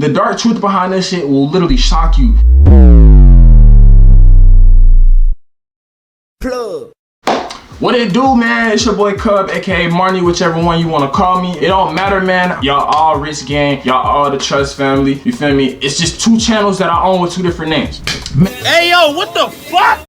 The dark truth behind this shit will literally shock you. Plug. What it do, man? It's your boy Cub, aka Marnie, whichever one you want to call me. It don't matter, man. Y'all all rich gang. Y'all all the Trust family. You feel me? It's just two channels that I own with two different names. Hey, yo, what the fuck?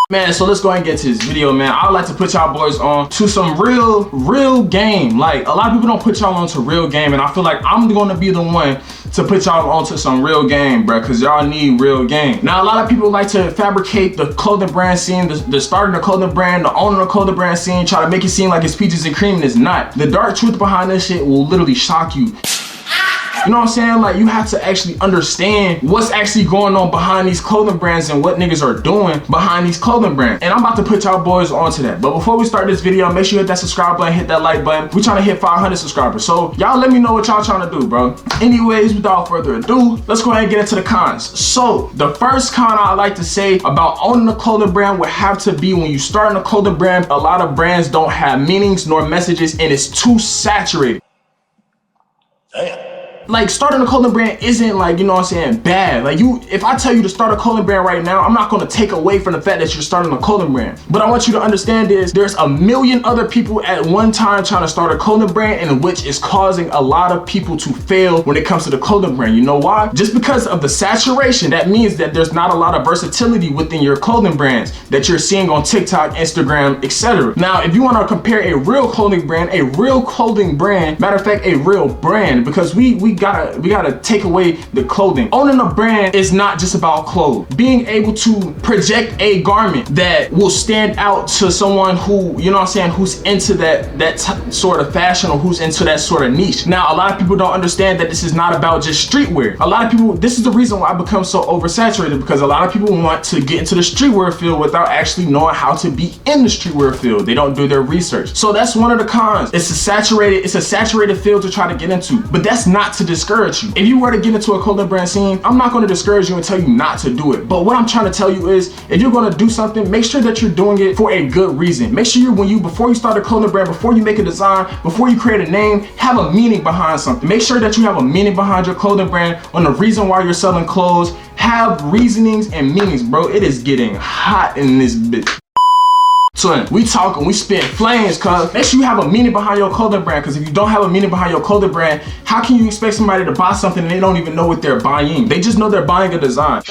Man, so let's go ahead and get to this video, man. I'd like to put y'all boys on to some real game. Like, a lot of people don't put y'all on to real game, and I feel like I'm gonna be the one to put y'all on to some real game, bro, because y'all need real game. Now, a lot of people like to fabricate the clothing brand scene, the starting the clothing brand, the owner of the clothing brand scene, try to make it seem like it's peaches and cream, and it's not. The dark truth behind this shit will literally shock you. You know what I'm saying? Like, you have to actually understand what's actually going on behind these clothing brands and what niggas are doing behind these clothing brands. And I'm about to put y'all boys onto that. But before we start this video, make sure you hit that subscribe button, hit that like button. We trying to hit 500 subscribers. So y'all let me know what y'all trying to do, bro. Anyways, without further ado, let's go ahead and get into the cons. So the first con I like to say about owning a clothing brand would have to be when you start in a clothing brand, a lot of brands don't have meanings nor messages and it's too saturated. Damn. Like, starting a clothing brand isn't, like, you know what I'm saying, bad. Like, if I tell you to start a clothing brand right now, I'm not gonna take away from the fact that you're starting a clothing brand. But I want you to understand is there's a million other people at one time trying to start a clothing brand, and which is causing a lot of people to fail when it comes to the clothing brand. You know why? Just because of the saturation, that means that there's not a lot of versatility within your clothing brands that you're seeing on TikTok, Instagram, etc. Now, if you want to compare a real clothing brand, matter of fact, a real brand, because we gotta take away the clothing. Owning a brand is not just about clothes. Being able to project a garment that will stand out to someone who, you know what I'm saying, who's into that sort of fashion or who's into that sort of niche. Now, a lot of people don't understand that this is not about just streetwear. A lot of people, this is the reason why I become so oversaturated, because a lot of people want to get into the streetwear field without actually knowing how to be in the streetwear field. They don't do their research. So that's one of the cons. It's a saturated field to try to get into, but that's not to discourage you. If you were to get into a clothing brand scene, I'm not going to discourage you and tell you not to do it. But what I'm trying to tell you is, if you're going to do something, make sure that you're doing it for a good reason. Make sure before you start a clothing brand, before you make a design, before you create a name, have a meaning behind something. Make sure that you have a meaning behind your clothing brand on the reason why you're selling clothes. Have reasonings and meanings, bro. It is getting hot in this bitch. So we talking, we spit flames, cuz make sure you have a meaning behind your clothing brand, because if you don't have a meaning behind your clothing brand, how can you expect somebody to buy something and they don't even know what they're buying? They just know they're buying a design.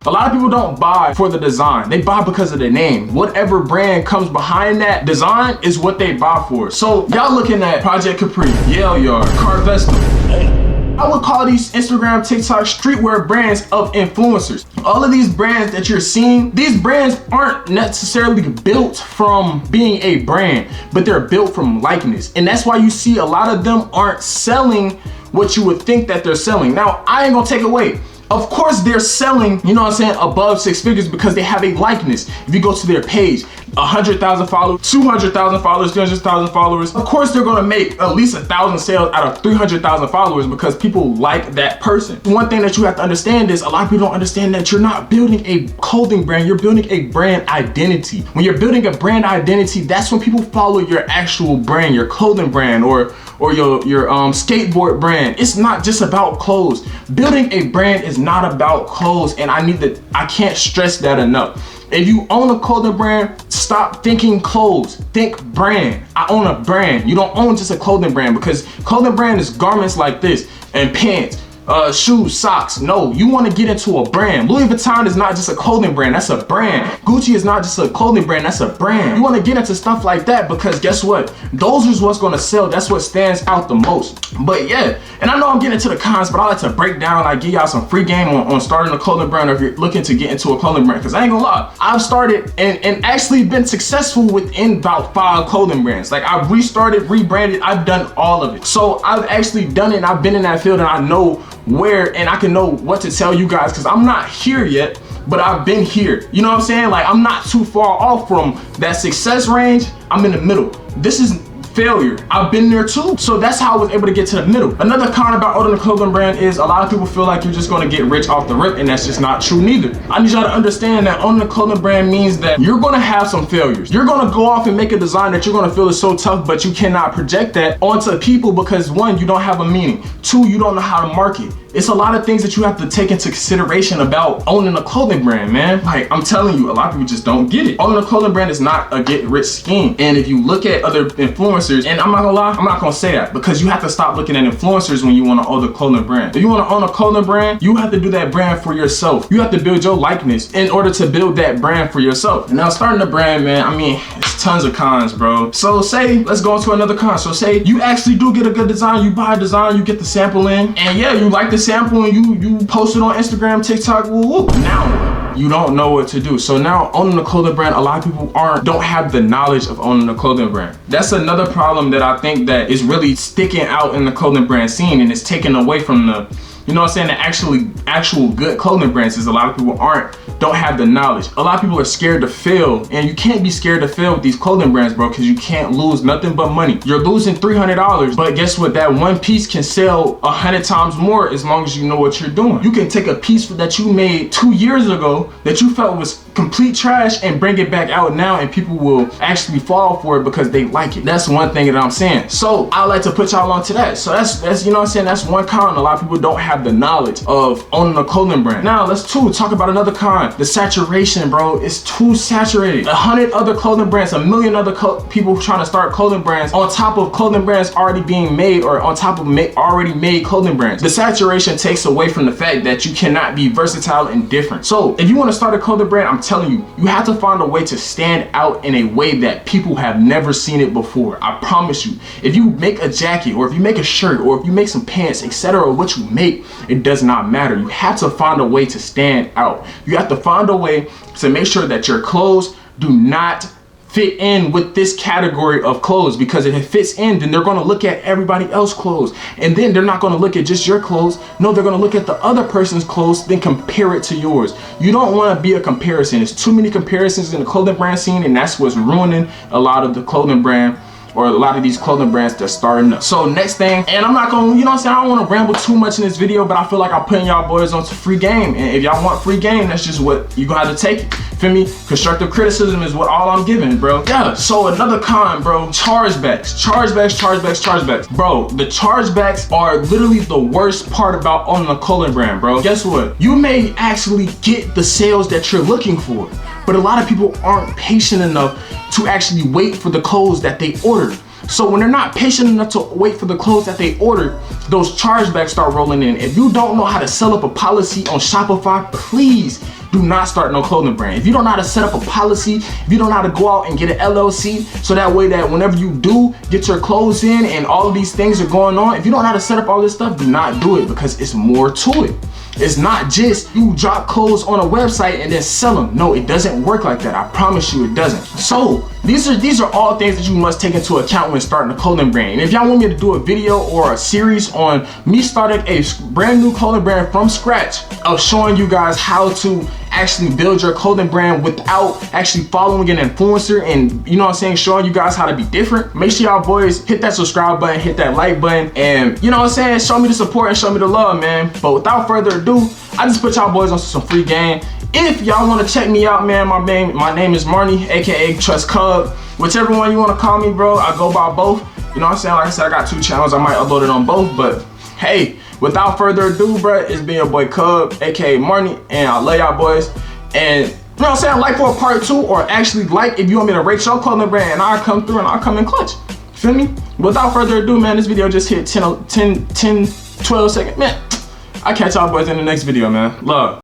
A lot of people don't buy for the design. They buy because of the name. Whatever brand comes behind that design is what they buy for. So y'all looking at Project Capri, Yale Yard, Carvesta. I would call these Instagram, TikTok, streetwear brands of influencers. All of these brands that you're seeing, these brands aren't necessarily built from being a brand, but they're built from likeness. And that's why you see a lot of them aren't selling what you would think that they're selling. Now, I ain't gonna take away. Of course they're selling, you know what I'm saying, above 6 figures because they have a likeness. If you go to their page, 100,000 followers, 200,000 followers, 300,000 followers, of course they're gonna make at least 1,000 sales out of 300,000 followers because people like that person. One thing that you have to understand is a lot of people don't understand that you're not building a clothing brand, you're building a brand identity. When you're building a brand identity, that's when people follow your actual brand, your clothing brand or your skateboard brand. It's not just about clothes. Building a brand is not about clothes, and I can't stress that enough. If you own a clothing brand, stop thinking clothes, think brand. I own a brand. You don't own just a clothing brand, because clothing brand is garments like this and pants, shoes, socks. No, you want to get into a brand. Louis Vuitton is not just a clothing brand, that's a brand. Gucci is not just a clothing brand, that's a brand. You want to get into stuff like that because guess what? Those is what's going to sell. That's what stands out the most. But yeah, and I know I'm getting into the cons, but I like to break down, like give y'all some free game on starting a clothing brand, or if you're looking to get into a clothing brand, because I ain't gonna lie, I've started and actually been successful within about 5 clothing brands. Like, I've restarted, rebranded, I've done all of it. So I've actually done it, and I've been in that field, and I know where, and I can know what to tell you guys, because I'm not here yet, but I've been here. You know what I'm saying? Like, I'm not too far off from that success range. I'm in the middle. This is failure. I've been there too. So that's how I was able to get to the middle. Another con about owning a clothing brand is a lot of people feel like you're just gonna get rich off the rip, and that's just not true neither. I need y'all to understand that owning a clothing brand means that you're gonna have some failures. You're gonna go off and make a design that you're gonna feel is so tough, but you cannot project that onto people because one, you don't have a meaning. Two, you don't know how to market. It's a lot of things that you have to take into consideration about owning a clothing brand, man. Like, I'm telling you, a lot of people just don't get it. Owning a clothing brand is not a get rich scheme. And if you look at other influencers, and I'm not gonna lie, I'm not gonna say that, because you have to stop looking at influencers when you wanna own a clothing brand. If you wanna own a clothing brand, you have to do that brand for yourself. You have to build your likeness in order to build that brand for yourself. And now starting a brand, man, I mean, it's tons of cons, bro. So say, let's go into another con. So say you actually do get a good design, you buy a design, you get the sample in, and yeah, you like the sample and you post it on Instagram, TikTok, woo woo. Now you don't know what to do. So now owning a clothing brand, a lot of people don't have the knowledge of owning a clothing brand. That's another problem that I think that is really sticking out in the clothing brand scene, and it's taken away from the, you know what I'm saying, the actual good clothing brands, is a lot of people don't have the knowledge. A lot of people are scared to fail, and you can't be scared to fail with these clothing brands, bro, because you can't lose nothing but money. You're losing $300, but guess what? That one piece can sell 100 times more as long as you know what you're doing. You can take a piece that you made 2 years ago that you felt was complete trash and bring it back out now, and people will actually fall for it because they like it. That's one thing that I'm saying. So I like to put y'all onto that. So that's you know what I'm saying, that's one con. A lot of people don't have the knowledge of owning a clothing brand. Now let's talk about another con. The saturation, bro. It's too saturated. 100 other clothing brands, 1 million other people trying to start clothing brands on top of clothing brands already being made, or on top of already made clothing brands. The saturation takes away from the fact that you cannot be versatile and different. So if you want to start a clothing brand, I'm telling you, you have to find a way to stand out in a way that people have never seen it before. I promise you. If you make a jacket, or if you make a shirt, or if you make some pants, etc., what you make, it does not matter. You have to find a way to stand out. You have to find a way to make sure that your clothes do not fit in with this category of clothes, because if it fits in, then they're going to look at everybody else's clothes, and then they're not going to look at just your clothes. No, they're going to look at the other person's clothes, then compare it to yours. You don't want to be a comparison. There's too many comparisons in the clothing brand scene, and that's what's ruining a lot of the clothing brand, or a lot of these clothing brands that's starting up. So next thing, and I'm not gonna, you know what I'm saying, I don't want to ramble too much in this video, but I feel like I'm putting y'all boys onto free game, and if y'all want free game, that's just what you gonna have to take it. Feel me? Constructive criticism is what all I'm giving, bro. Yeah, so another con, bro, chargebacks. Bro, the chargebacks are literally the worst part about owning a clothing brand, bro. Guess what? You may actually get the sales that you're looking for, but a lot of people aren't patient enough to actually wait for the clothes that they ordered. So when they're not patient enough to wait for the clothes that they ordered, those chargebacks start rolling in. If you don't know how to set up a policy on Shopify, please do not start no clothing brand. If you don't know how to set up a policy, if you don't know how to go out and get an LLC, so that way that whenever you do get your clothes in and all of these things are going on, if you don't know how to set up all this stuff, do not do it, because it's more to it. It's not just you drop clothes on a website and then sell them. No, it doesn't work like that. I promise you it doesn't. So these are all things that you must take into account when starting a clothing brand. And if y'all want me to do a video or a series on me starting a brand new clothing brand from scratch, of showing you guys how to actually build your clothing brand without actually following an influencer, and you know what I'm saying, showing you guys how to be different, make sure y'all boys hit that subscribe button, hit that like button, and you know what I'm saying, show me the support and show me the love, man. But without further ado, I just put y'all boys on some free game. If y'all want to check me out, man, my name is Marnie, aka Trust Cub, whichever one you want to call me, bro. I go by both. You know what I'm saying? Like I said, I got 2 channels. I might upload it on both, but hey, without further ado, bro, it's been your boy Cub, aka Marnie, and I love y'all boys. And you know what I'm saying, like for a part 2, or actually like if you want me to rate your clothing brand, and I'll come through and I'll come in clutch. Feel me? Without further ado, man, this video just hit 12 seconds. Man, I'll catch y'all boys in the next video, man. Love.